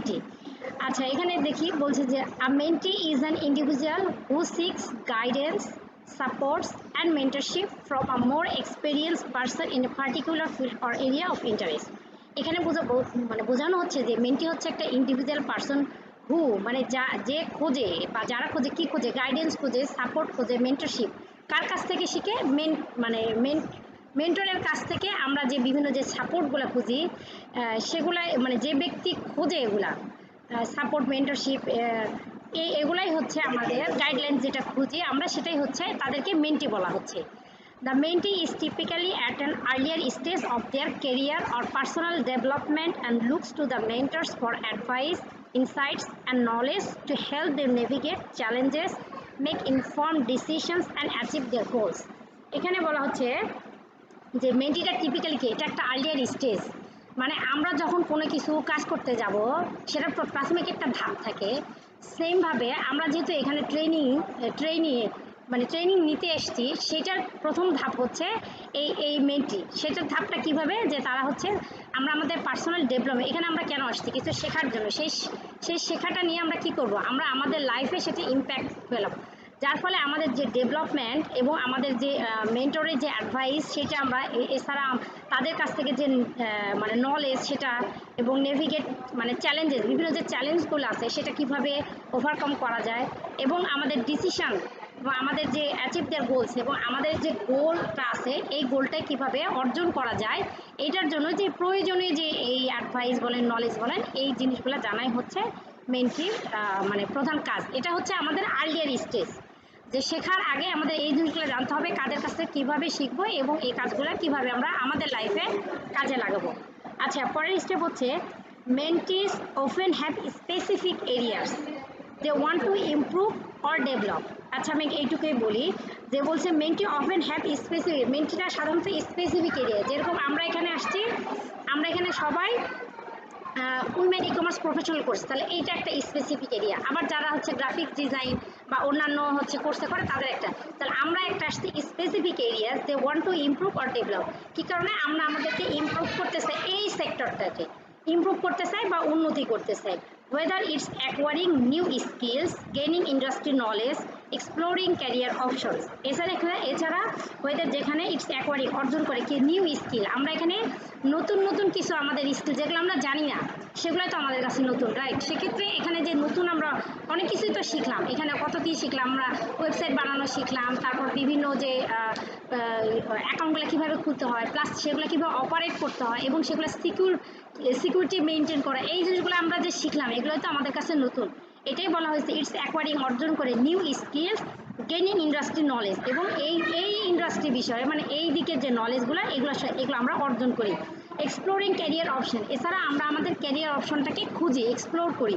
Mentee. আচ্ছা, এখানে দেখি বলছে যে a mentee is an individual who seeks guidance, supports and mentorship from a more experience person in a particular field or area of interest. এখানে মানে বোঝানো হচ্ছে যে মেন্টি হচ্ছে একটা ইন্ডিভিজুয়াল পার্সন হু, মানে যে খোঁজে বা যারা খোঁজে, কি খোঁজে, গাইডেন্স খোঁজে, সাপোর্ট খোঁজে, মেন্টরশিপ কার কাছ থেকে শিখে, মেন্টরের কাছ থেকে আমরা যে বিভিন্ন যে সাপোর্টগুলো খুঁজি, সেগুলা মানে যে ব্যক্তি খোঁজে এগুলা সাপোর্ট, মেন্টরশিপ, এগুলাই হচ্ছে আমাদের গাইডলাইন, যেটা খুঁজি আমরা সেটাই হচ্ছে তাদেরকে মেন্টি বলা হচ্ছে। The mentee is typically at an earlier stage of their career or personal development and looks to the mentors for advice, insights, and knowledge to help them navigate challenges, make informed decisions, and achieve their goals. এখানে বলা হচ্ছে যে মেন্টিটা typically কি, এটা একটা earlier stage, মানে আমরা যখন কোনো কিছু কাজ করতে যাব সেটার প্রাথমিক একটা ধাপ থাকে। সেমভাবে আমরা যেহেতু এখানে ট্রেনিং নিতে এসেছি, সেটার প্রথম ধাপ হচ্ছে এই মেন্টি। সেটার ধাপটা কিভাবে, যে তারা হচ্ছে আমরা আমাদের পার্সোনাল ডেভেলপমেন্ট, এখানে আমরা কেন আসছি, কিছু শেখার জন্য, সেই শেখাটা নিয়ে আমরা কি করব, আমরা আমাদের লাইফে সেটা ইম্প্যাক্ট পেলাম, যার ফলে আমাদের যে ডেভেলপমেন্ট এবং আমাদের যে মেন্টরের যে অ্যাডভাইস সেটা আমরা, এছাড়া তাদের কাছ থেকে যে মানে নলেজ সেটা, এবং নেভিগেট মানে চ্যালেঞ্জেস, বিভিন্ন যে চ্যালেঞ্জগুলো আছে সেটা কিভাবে ওভারকাম করা যায়, এবং আমাদের ডিসিশন বা আমাদের যে অ্যাচিভ দেয়ার গোলস, এবং আমাদের যে গোলটা আছে এই গোলটাই কিভাবে অর্জন করা যায়, এইটার জন্য যে প্রয়োজনীয় যে এই অ্যাডভাইস বলেন, নলেজ বলেন, এই জিনিসগুলো জানাই হচ্ছে মেন্টির মানে প্রধান কাজ। এটা হচ্ছে আমাদের আর্লিয়ার স্টেজ, যে শেখার আগে আমাদের এই জিনিসগুলো জানতে হবে, কাদের কাছ থেকে কীভাবে শিখবো এবং এই কাজগুলো কীভাবে আমরা আমাদের লাইফে কাজে লাগাবো। আচ্ছা, পরের স্টেপ হচ্ছে mentees often have specific areas they want to improve or develop. আচ্ছা, আমি এইটুকুই বলি যে বলছে মেন্টি অফেন হ্যাভ স্পেসিফিক, মেন্টিটা সাধারণত স্পেসিফিক এরিয়া, যেরকম আমরা এখানে আসছি, আমরা এখানে সবাই women e commerce professional course, তাহলে এইটা একটা স্পেসিফিক এরিয়া। আবার যারা হচ্ছে গ্রাফিক ডিজাইন বা অন্যান্য হচ্ছে কোর্সে করে তাদের একটা, তাহলে আমরা একটা আসছি specific areas they want to improve or develop. কী কারণে আমরা আমাদেরকে ইমপ্রুভ করতে চাই, এই সেক্টরটাকে ইমপ্রুভ করতে চাই বা উন্নতি করতে চাই, whether it's acquiring new skills, gaining industry knowledge, exploring career options. এছাড়া whether যেখানে it's acquiring অর্জন করে কি নিউ স্কিল, আমরা এখানে নতুন নতুন কিছু আমাদের স্কিল যেগুলো আমরা জানি না সেগুলোই তো আমাদের কাছে নতুন, রাইট? সেক্ষেত্রে এখানে যে নতুন আমরা অনেক কিছুই তো শিখলাম, এখানে কত কি শিখলাম, আমরা ওয়েবসাইট বানানো শিখলাম, তারপর বিভিন্ন যে অ্যাকাউন্টগুলো কীভাবে খুলতে হয়, প্লাস সেগুলো কীভাবে অপারেট করতে হয়, এবং সেগুলো সিকিউরিটি মেনটেন করা, এই জিনিসগুলো আমরা যে শিখলাম এগুলো তো আমাদের কাছে নতুন। এটাই বলা হয়েছে ইটস অ্যাকোয়ারিং, অর্জন করে new skills, gaining industry knowledge, এবং এই ইন্ডাস্ট্রি বিষয়ে মানে এই দিকের যে নলেজগুলো এগুলো আমরা অর্জন করি। এক্সপ্লোরিং ক্যারিয়ার অপশন, এছাড়া আমরা আমাদের ক্যারিয়ার অপশনটাকে খুঁজি, এক্সপ্লোর করি।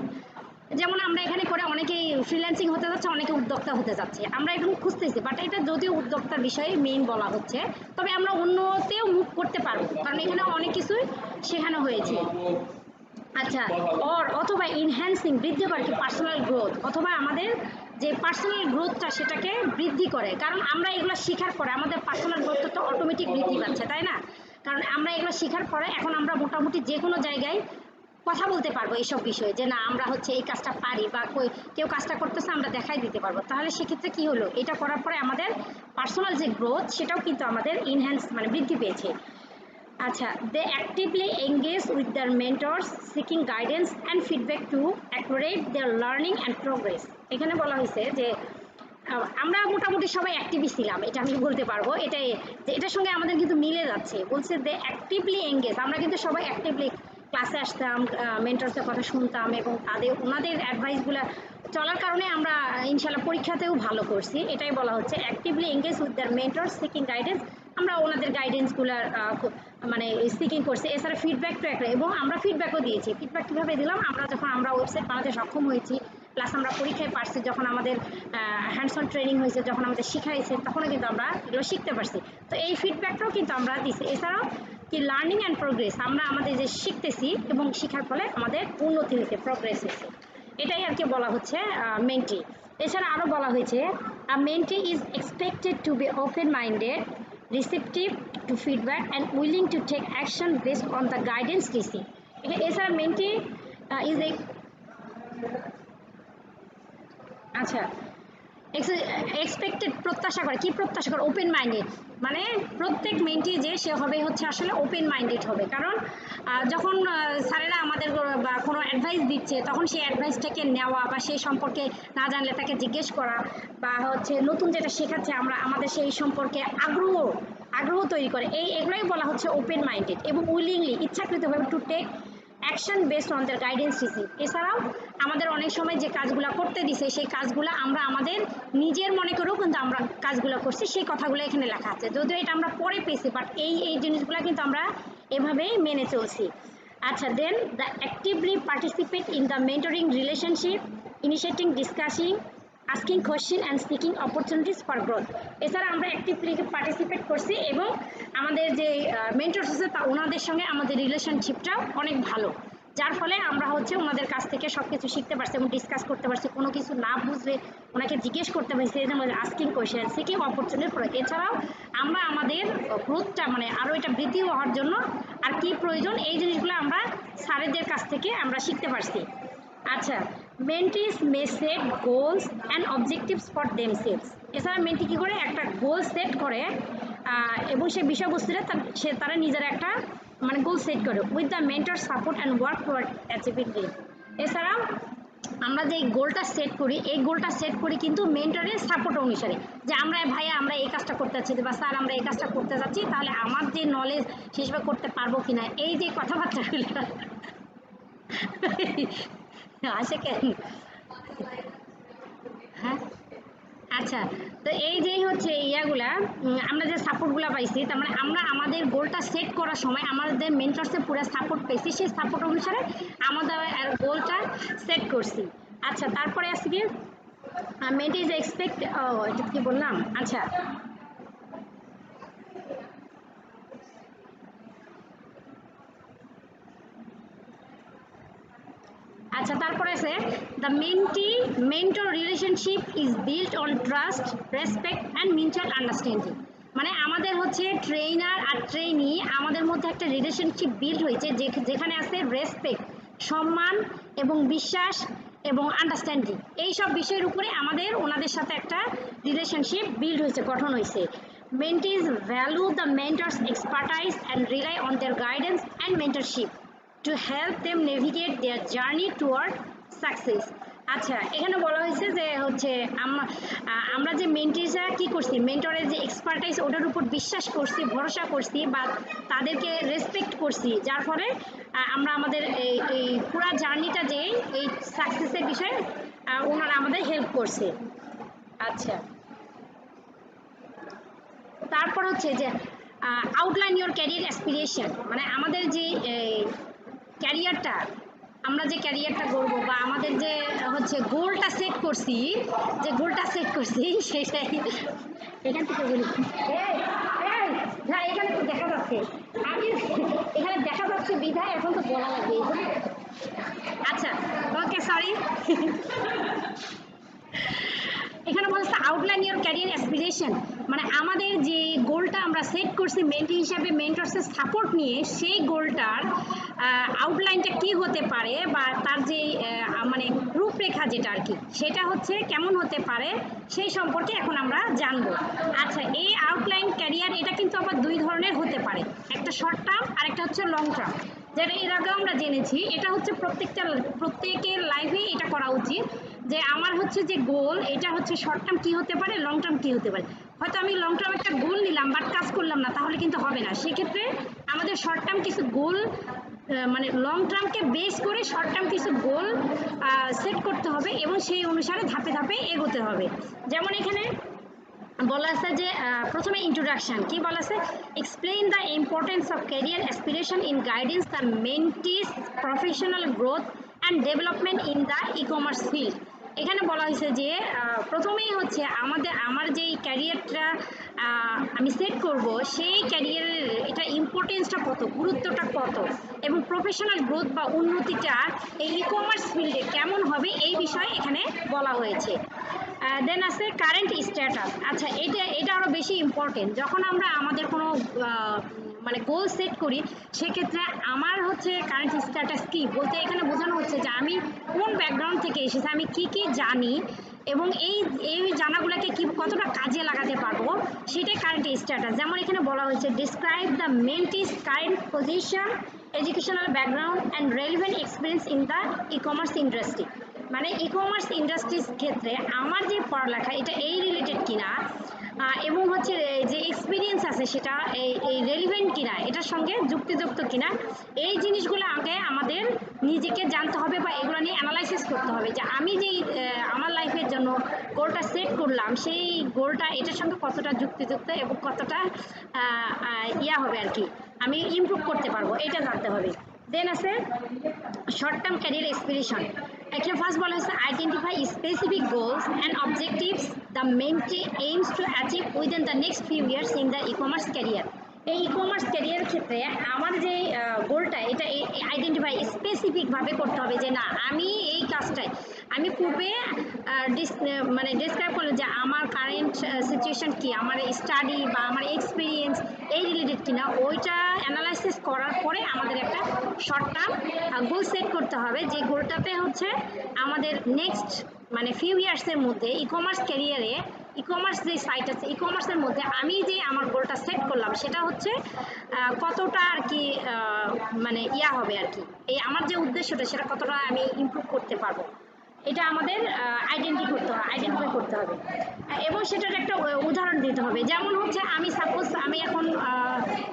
যেমন আমরা এখানে করে অনেকেই ফ্রিল্যান্সিং হতে যাচ্ছে, অনেকে উদ্যোক্তা হতে যাচ্ছে, আমরা এখন খুঁজতেছি, বাট এটা যদিও উদ্যোক্তার বিষয়ে মেইন বলা হচ্ছে, তবে আমরা অন্যতেও মুভ করতে পারবো, কারণ এখানে অনেক কিছুই শেখানো হয়েছে। আচ্ছা, অথবা ইনহ্যান্সিং, বৃদ্ধি করে কি পার্সোনাল গ্রোথ, অথবা আমাদের যে পার্সোনাল গ্রোথটা সেটাকে বৃদ্ধি করে, কারণ আমরা এগুলো শেখার পরে আমাদের পার্সোনাল গ্রোথটা তো অটোমেটিক বৃদ্ধি পাচ্ছে, তাই না? কারণ আমরা এগুলো শেখার পরে এখন আমরা মোটামুটি যে কোনো জায়গায় কথা বলতে পারবো এইসব বিষয়ে, যে না আমরা হচ্ছে এই কাজটা পারি, বা কেউ কাজটা করতেছে আমরা দেখাই দিতে পারবো। তাহলে সেক্ষেত্রে কি হলো, এটা করার পরে আমাদের পার্সোনাল যে গ্রোথ সেটাও কিন্তু আমাদের ইনহ্যান্স মানে বৃদ্ধি পেয়েছে। আচ্ছা, they actively engage with their mentors, seeking guidance and feedback to accurate their learning and progress. এখানে বলা হয়েছে যে আমরা মোটামুটি সবাই অ্যাক্টিভই ছিলাম, এটা আমি বলতে পারবো, এটার সঙ্গে আমাদের কিন্তু মিলে যাচ্ছে। বলছে দে অ্যাক্টিভলি এঙ্গেজ, আমরা কিন্তু সবাই অ্যাক্টিভলি ক্লাসে আসতাম, মেন্টরসের কথা শুনতাম, এবং ওনাদের অ্যাডভাইসগুলো চলার কারণে আমরা ইনশাল্লাহ পরীক্ষাতেও ভালো করছি। এটাই বলা হচ্ছে actively engage with their mentors, seeking guidance, আমরা ওনাদের গাইডেন্সগুলো মানে সিকিং করছি। এছাড়া ফিডব্যাক তো একটা, এবং আমরা ফিডব্যাকও দিয়েছি। ফিডব্যাক কীভাবে দিলাম, আমরা ওয়েবসাইট বানাতে সক্ষম হয়েছি, প্লাস আমরা পরীক্ষায় পারছি, যখন আমাদের হ্যান্ডস অন ট্রেনিং হয়েছে, যখন আমাদের শিখাইছে, তখনও কিন্তু আমরা এগুলো শিখতে পারছি। তো এই ফিডব্যাকটাও কিন্তু আমরা দিচ্ছি। এছাড়াও কি লার্নিং অ্যান্ড প্রোগ্রেস, আমরা আমাদের যে শিখতেছি এবং শেখার ফলে আমাদের উন্নতি হয়েছে, প্রোগ্রেস হয়েছে, এটাই আর কি বলা হচ্ছে মেন্টি। এছাড়া আরও বলা হয়েছে a mentee is expected to be open minded, receptive to feedback and willing to take action based on the guidance received. এছাড়া মেন্টি ইজ আচ্ছা, এক্সপেক্টেড প্রত্যাশা করে, কি প্রত্যাশা করে? ওপেন মাইন্ডেড, মানে প্রত্যেক মেন্টি যে সে হবে হচ্ছে আসলে ওপেন মাইন্ডেড হবে। কারণ যখন স্যারেরা আমাদের বা কোনো অ্যাডভাইস দিচ্ছে তখন সেই অ্যাডভাইসটাকে নেওয়া বা সেই সম্পর্কে না জানলে তাকে জিজ্ঞেস করা, বা হচ্ছে নতুন যেটা শেখাচ্ছে আমরা আমাদের সেই সম্পর্কে আগ্রহ তৈরি করে, এগুলোই বলা হচ্ছে ওপেন মাইন্ডেড এবং উইলিংলি ইচ্ছাকৃতভাবে to take action based on their guidance receive. এছাড়াও আমাদের অনেক সময় যে কাজগুলো করতে দিছে সেই কাজগুলো আমরা আমাদের নিজের মনে করেও কিন্তু আমরা কাজগুলো করছি, সেই কথাগুলো এখানে লেখা আছে, যদিও এটা আমরা পরে পেয়েছি, বাট এই জিনিসগুলো কিন্তু আমরা এভাবেই মেনে চলছি। আচ্ছা, then the actively participate in the mentoring relationship, initiating discussing, asking question and seeking opportunities for growth. এছাড়া আমরা অ্যাক্টিভলি পার্টিসিপেট করছি এবং আমাদের যে মেন্টরস আছে তা ওনাদের সঙ্গে আমাদের রিলেশনশিপটাও অনেক ভালো, যার ফলে আমরা হচ্ছে ওনাদের কাছ থেকে সব কিছু শিখতে পারছি এবং ডিসকাস করতে পারছি, কোনো কিছু না বুঝলে ওনাকে জিজ্ঞেস করতে পারছি, এই যে asking question, seeking opportunity for. এছাড়াও আমরা আমাদের গ্রোথটা মানে আরও এটা বৃদ্ধি হওয়ার জন্য আর কি প্রয়োজন এই জিনিসগুলো আমরা স্যারেদের কাছ থেকে আমরা শিখতে পারছি। আচ্ছা, mentees may set goals and objectives for themselves. এছাড়া মেন্টি কী করে একটা গোল সেট করে এবং সেই বিষয়বস্তুটা তারা নিজেরা একটা মানে গোল সেট করে with the mentor support and work toward achieving it. এছাড়াও আমরা যে গোলটা সেট করি এই গোলটা সেট করি কিন্তু মেন্টরের সাপোর্ট অনুসারে, যে আমরা ভাইয়া আমরা এই কাজটা করতে চাচ্ছি বা স্যার আমরা এই কাজটা করতে চাচ্ছি, তাহলে আমার যে নলেজ সেসব করতে পারবো কিনা, এই যে কথাবার্তাগুলো আসে কেন? হ্যাঁ, আচ্ছা, তো এই যেই হচ্ছে ইয়াগুলা আমরা যে সাপোর্টগুলো পাইছি, তার মানে আমরা আমাদের গোলটা সেট করার সময় আমাদের মেন্টরসে পুরো সাপোর্ট পেয়েছি, সেই সাপোর্ট অনুসারে আমাদের গোলটা সেট করছি। আচ্ছা, তারপরে আছে কি মেন্ট ইজ এক্সপেক্ট, এটা কি বললাম? আচ্ছা, আচ্ছা, তারপরে আছে the mentor relationship is built on trust, respect and mutual understanding. মানে আমাদের হচ্ছে ট্রেনার আর ট্রেনি আমাদের মধ্যে একটা রিলেশনশিপ বিল্ড হয়েছে যেখানে আছে রেসপেক্ট, সম্মান এবং বিশ্বাস এবং আন্ডারস্ট্যান্ডিং, এই সব বিষয়ের উপরে আমাদের ওনাদের সাথে একটা রিলেশনশিপ বিল্ড হয়েছে, গঠন হয়েছে। Mentees value the mentor's expertise and rely on their guidance and mentorship to help them navigate their journey toward success. আচ্ছা, এখানে বলা হয়েছে যে হচ্ছে আমরা যে মেন্টিসরা কি করছি, মেন্টরের যে এক্সপার্টাইজ ওটার উপর বিশ্বাস করছি, ভরসা করছি বা তাদেরকে রেসপেক্ট করছি, যার ফলে আমরা আমাদের এই পুরা জার্নিটা যে এই সাকসেসের বিষয়ে ওনারা আমাদের হেল্প করছে। আচ্ছা, তারপর হচ্ছে যে আউটলাইন ইউর ক্যারিয়ার অ্যাসপিরেশন, মানে আমাদের যে ক্যারিয়ারটা আমরা যে ক্যারিয়ারটা করবো বা আমাদের যে হচ্ছে গোলটা সেট করছি, যে গোলটা সেট করছি সেটাই এখান থেকে বলি। হ্যাঁ, এখানে তো দেখা যাচ্ছে, আমি এখানে দেখা যাচ্ছে বিধায় এখন তো বলা লাগবে। আচ্ছা, ওকে, সরি। এখানে বলছে আউটলাইন ইউর ক্যারিয়ার অ্যাসপিরেশন, মানে আমাদের যে গোলটা আমরা সেট করছি মেন্টি হিসাবে মেন্টরসের সাপোর্ট নিয়ে, সেই গোলটার আউটলাইনটা কি হতে পারে বা তার যে মানে রূপরেখা যেটা আর কি, সেটা হচ্ছে কেমন হতে পারে সেই সম্পর্কে এখন আমরা জানবো। আচ্ছা, এই আউটলাইন ক্যারিয়ার এটা কিন্তু আবার দুই ধরনের হতে পারে, একটা শর্ট টার্ম আর একটা হচ্ছে লং টার্ম, যেটা এর আগে আমরা জেনেছি। এটা হচ্ছে প্রত্যেকের লাইফে এটা করা উচিত, যে আমার হচ্ছে যে গোল এটা হচ্ছে শর্ট টার্ম কি হতে পারে, লং টার্ম কি হতে পারে। হয়তো আমি লং টার্ম একটা গোল নিলাম বাট কাজ করলাম না, তাহলে কিন্তু হবে না। সেক্ষেত্রে আমাদের শর্ট টার্ম কিছু গোল মানে লং টার্মকে বেস করে শর্ট টার্ম কিছু গোল সেট করতে হবে এবং সেই অনুসারে ধাপে ধাপে এগোতে হবে। যেমন এখানে বলা আছে যে প্রথমে ইন্ট্রোডাকশন কি বলা আছে, explain the importance of career aspiration in guidance the mentee's professional growth and development in the e commerce field. এখানে বলা হয়েছে যে প্রথমেই হচ্ছে আমার যেই ক্যারিয়ারটা আমি সেট করব সেই ক্যারিয়ারের এটা ইম্পর্টেন্সটা কত, গুরুত্বটা কত এবং প্রফেশনাল গ্রোথ বা উন্নতিটা এই ই কমার্স ফিল্ডে কেমন হবে এই বিষয়ে এখানে বলা হয়েছে। দেন আছে কারেন্ট স্ট্যাটাস। আচ্ছা, এটা আরও বেশি ইম্পর্টেন্ট, যখন আমরা আমাদের কোনো মানে গোল সেট করি, সেক্ষেত্রে আমার হচ্ছে কারেন্ট স্ট্যাটাস কি বলতে এখানে বোঝানো হচ্ছে যে আমি কোন ব্যাকগ্রাউন্ড থেকে এসেছি, আমি কি কি জানি এবং এই এই জানাগুলোকে কি কতটা কাজে লাগাতে পারবো, সেটাই কারেন্ট স্ট্যাটাস। যেমন এখানে বলা হয়েছে describe the mentee's current position, educational background and relevant experience in the e commerce industry. মানে ই কমার্স ইন্ডাস্ট্রির ক্ষেত্রে আমার যে পড়ালেখা এটা এই রিলেটেড কিনা, এবং হচ্ছে যে এক্সপিরিয়েন্স আছে সেটা এই রেলিভেন্ট কিনা, এটার সঙ্গে যুক্তিযুক্ত কিনা, এই জিনিসগুলো আগে আমাদের নিজেকে জানতে হবে বা এগুলো নিয়ে অ্যানালাইসিস করতে হবে যে আমি যেই আমার লাইফের জন্য গোলটা সেট করলাম সেই গোলটা এটার সঙ্গে কতটা যুক্তিযুক্ত এবং কতটা ইয়া হবে আর কি, আমি ইমপ্রুভ করতে পারবো, এটা জানতে হবে। দেন আছে শর্ট টার্ম ক্যারিয়ার এক্সপিরেশন। এখানে ফার্স্ট বলা হচ্ছে identify specific goals and objectives the mentee aims to achieve within the next few years in the e commerce career. এই ই কমার্স ক্যারিয়ার ক্ষেত্রে আমার যে গোলটা এটা আইডেন্টিফাই স্পেসিফিকভাবে করতে হবে যে না আমি এই কাজটাই আমি পূর্বে মানে ডিসক্রাইব করলাম যে আমার কারেন্ট সিচুয়েশন কি, আমার স্টাডি বা আমার এক্সপিরিয়েন্স এই রিলেটেড কিনা, ওইটা অ্যানালাইসিস করার পরে আমাদের একটা শর্ট টার্ম গোল সেট করতে হবে, যে গোলটাতে হচ্ছে আমাদের নেক্সট মানে ফিউ ইয়ার্সের মধ্যে ই কমার্স ক্যারিয়ারে ই কমার্স যে সাইট আছে ই কমার্সের মধ্যে আমি যে আমার গোলটা সেট করলাম সেটা হচ্ছে কতটা আর কি মানে ইয়া হবে আর কি, এই আমার যে উদ্দেশ্যটা সেটা কতটা আমি ইমপ্রুভ করতে পারবো, এটা আমাদের আইডেন্টিফাই করতে হবে এবং সেটার একটা উদাহরণ দিতে হবে। যেমন হচ্ছে আমি সাপোজ আমি এখন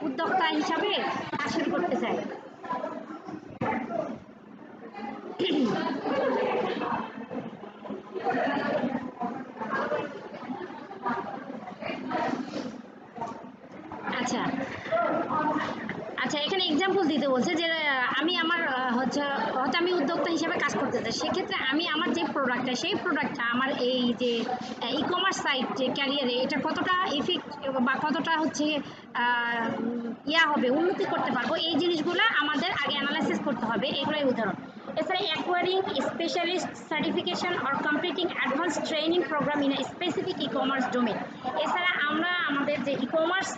উদ্যোক্তা হিসাবে কাজ শুরু করতে চাই। আচ্ছা আচ্ছা, এখানে এক্সাম্পল দিতে বলছে যে আমি আমার হচ্ছে হয়তো আমি উদ্যোক্তা হিসেবে কাজ করতে চাই, সেক্ষেত্রে আমি আমার যে প্রোডাক্টটা সেই প্রোডাক্টটা আমার এই যে ই কমার্স সাইট যে ক্যারিয়ারে এটা কতটা ইফেক্ট বা কতটা হচ্ছে ইয়া হবে, উন্নতি করতে পারবো, এই জিনিসগুলো আমাদের আগে অ্যানালাইসিস করতে হবে, এগুলোই উদাহরণ। এছাড়া acquiring specialist certification or completing advance training program in a specific e commerce domain. এছাড়া আমরা আমাদের যে ই কমার্স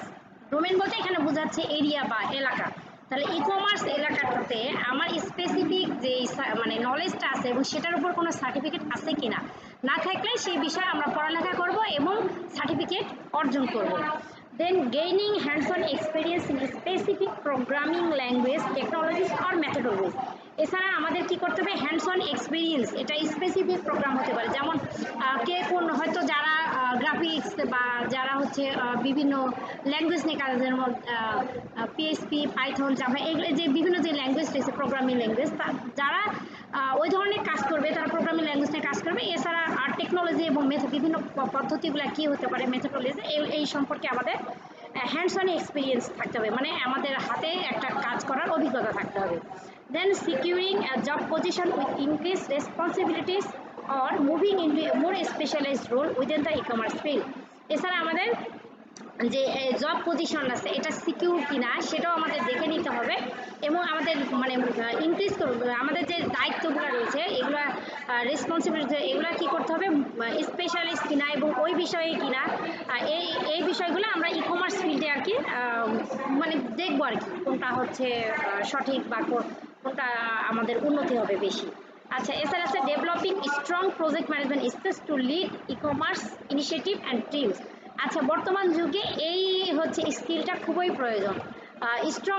ডোমেন বলতে এখানে বোঝাচ্ছে এরিয়া বা এলাকা, তাহলে ই কমার্স এলাকাটাতে আমার স্পেসিফিক যে মানে নলেজটা আছে এবং সেটার উপর কোনো সার্টিফিকেট আছে কিনা, না থাকলে সেই বিষয়ে আমরা পড়ালেখা করব এবং সার্টিফিকেট অর্জন করব। Then gaining hands on experience in specific programming language technologies or methodologies. এছাড়া আমাদের কি করতে হবে, হ্যান্ডস অন এক্সপিরিয়েন্স, এটা স্পেসিফিক প্রোগ্রাম হতে পারে, যেমন কে কোন হয়তো যারা গ্রাফিক্স বা যারা হচ্ছে বিভিন্ন ল্যাঙ্গুয়েজ নিয়ে কাজ, যেমন পিএইচপি, পাইথন, জাভা, এগুলো যে বিভিন্ন যে ল্যাঙ্গুয়েজ রয়েছে প্রোগ্রামিং ল্যাঙ্গুয়েজ, যারা ওই ধরনের কাজ করবে তারা প্রোগ্রামিং ল্যাঙ্গুয়েজ নিয়ে কাজ করবে। এছাড়া আর টেকনোলজি এবং বিভিন্ন পদ্ধতিগুলো কী হতে পারে, মেথোডোলজি, এই সম্পর্কে আমাদের হ্যান্ডস অন এক্সপিরিয়েন্স থাকতে হবে, মানে আমাদের হাতে একটা কাজ করার অভিজ্ঞতা থাকতে হবে। Then securing job position with increase responsibilities or moving into a more specialised role within the e commerce field. এছাড়া আমাদের যে জব পজিশন আছে এটা সিকিউর কিনা সেটাও আমাদের দেখে নিতে হবে এবং আমাদের মানে ইনক্রিজ করবে আমাদের যে দায়িত্বগুলো রয়েছে এগুলো রেসপন্সিবিলিটি, এগুলো কী করতে হবে, স্পেশালিস্ট কিনা এবং ওই বিষয়ে কিনা, এই এই বিষয়গুলো আমরা ই কমার্স ফিল্ডে আর কি মানে দেখবো আর কি কোনটা হচ্ছে সঠিক বা কোনটা আমাদের উন্নতি হবে বেশি। আচ্ছা, এছাড়া আছে developing strong project management skills to lead e commerce initiative and teams. আচ্ছা, বর্তমান যুগে এই হচ্ছে স্কিলটা খুবই প্রয়োজন, স্ট্রং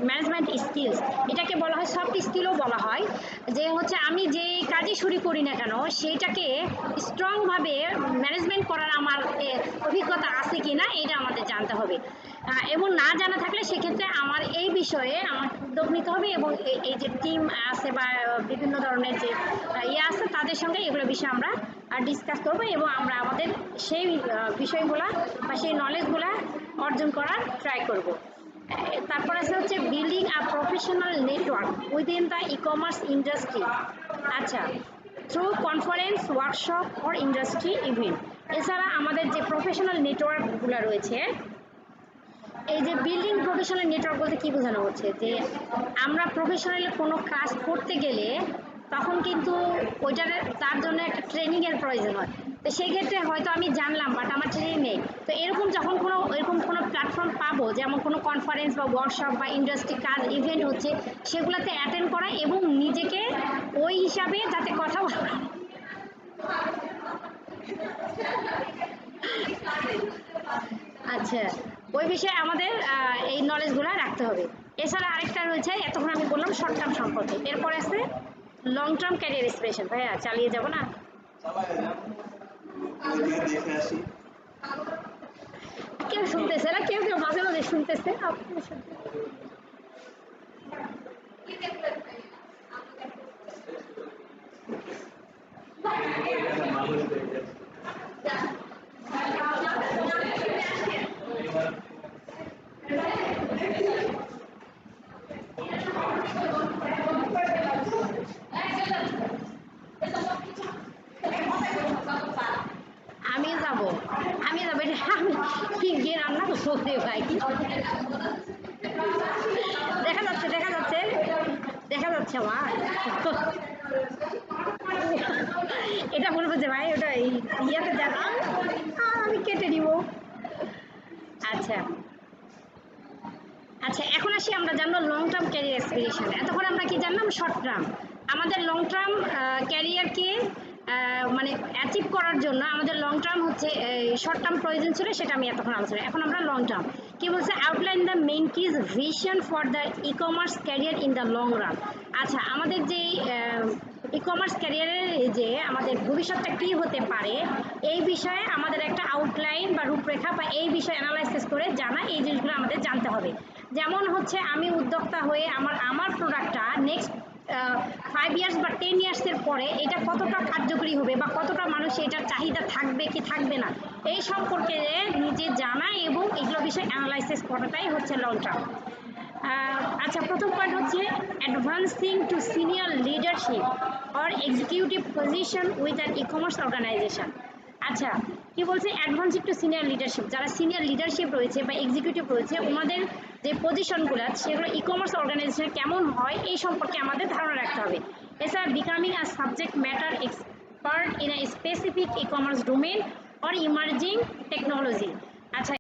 ম্যানেজমেন্ট স্কিলস, এটাকে বলা হয় সফট স্কিলও বলা হয়, যে হচ্ছে আমি যে কাজই শুরু করি না কেন সেইটাকে স্ট্রংভাবে ম্যানেজমেন্ট করার আমার অভিজ্ঞতা আছে কি না এটা আমাদের জানতে হবে, এবং না জানা থাকলে সেক্ষেত্রে আমার এই বিষয়ে আমার উদ্যোগ নিতে হবে এবং এই যে টিম আছে বা বিভিন্ন ধরনের যে ইয়ে আছে তাদের সঙ্গে এগুলো বিষয়ে আমরা ডিসকাস করবো এবং আমরা আমাদের সেই বিষয়গুলা বা সেই নলেজগুলা অর্জন করার ট্রাই করব। তারপর আছে হচ্ছে building a professional network within the e commerce industry. আচ্ছা, through conference, workshop or industry event. এছাড়া আমাদের যে প্রফেশনাল নেটওয়ার্কগুলো রয়েছে, এই যে বিল্ডিং প্রফেশনাল নেটওয়ার্ক বলতে কী বোঝানো হচ্ছে, যে আমরা প্রফেশনাল কোনো কাজ করতে গেলে তখন কিন্তু ওইটার তার জন্য একটা ট্রেনিংয়ের প্রয়োজন হয়, তো সেই ক্ষেত্রে হয়তো আমি জানলাম বাট আমার ট্রেনিং নেই। তো এরকম কোনো প্ল্যাটফর্ম পাবো, যেমন কোনো কনফারেন্স বা ওয়ার্কশপ বা ইন্ডাস্ট্রি কাজ ইভেন্ট হচ্ছে, সেগুলোতে অ্যাটেন্ড করা এবং নিজেকে ওই হিসাবে যাতে কথা বলা। আচ্ছা, ওই বিষয়ে আমাদের এই নলেজগুলো রাখতে হবে। এছাড়া আরেকটা রয়েছে, এতক্ষণ আমি বললাম শর্ট টার্ম সম্পর্কে, এরপরে আছে লং টার্ম ক্যারিয়ার এসপিরেশন। ভাইয়া চালিয়ে যাব না? কেউ শুনতেছে না, কেউ মাঝে মাঝে শুনতেছে, আপনি শুনতেছে। আমি যাব, আমি যাবো, এটা আমি কি গিয়ে রান্না করবো রে ভাই? দেখা যাচ্ছে, দেখা যাচ্ছে, দেখা যাচ্ছে আমার। এটা বলবো যে ভাই ওটা এই ইয়াতে দেন, আমি কেটে নিব। আচ্ছা আচ্ছা, এখন আসি, আমরা জানবো লং টার্ম ক্যারিয়ার এসপিরেশন। এতক্ষণ আমরা কি জানলাম? Short term. আমাদের লং টার্ম ক্যারিয়ারকে মানে অ্যাচিভ করার জন্য আমাদের লং টার্ম হচ্ছে শর্ট টার্ম প্রয়োজন ছিল, সেটা আমি এতক্ষণ আলোচনা। এখন আমরা লং টার্ম কি বলছে, outline the main keys vision for the e commerce career in the long run. আচ্ছা, আমাদের যে ই কমার্স ক্যারিয়ারের যে আমাদের ভবিষ্যৎটা কী হতে পারে, এই বিষয়ে আমাদের একটা আউটলাইন বা রূপরেখা বা এই বিষয়ে অ্যানালাইসিস করে জানা, এই জিনিসগুলো আমাদের জানতে হবে। যেমন হচ্ছে আমি উদ্যোক্তা হয়ে আমার প্রোডাক্টটা নেক্সট 5 ইয়ার্স বা 10 ইয়ার্সের পরে এটা কতটা কার্যকরী হবে বা কতটা মানুষ এটার চাহিদা থাকবে কি থাকবে না, এই সম্পর্কে নিজে জানা এবং এগুলো বিষয়ে অ্যানালাইসিস করাটাই হচ্ছে লং টার্ম। আচ্ছা, প্রথম পয়েন্ট হচ্ছে advancing to senior leadership or executive position with an e commerce organization. আচ্ছা, কি বলছে, অ্যাডভান্সিং টু সিনিয়র লিডারশিপ, যারা সিনিয়র লিডারশিপ রয়েছে বা এক্সিকিউটিভ রয়েছে, ওনাদের যে পজিশনগুলো সেগুলো ই কমার্স অর্গানাইজেশন কেমন হয় এই সম্পর্কে আমাদের ধারণা রাখতে হবে। এছাড়া becoming a subject matter expert in a specific e commerce domain or emerging technology. আচ্ছা,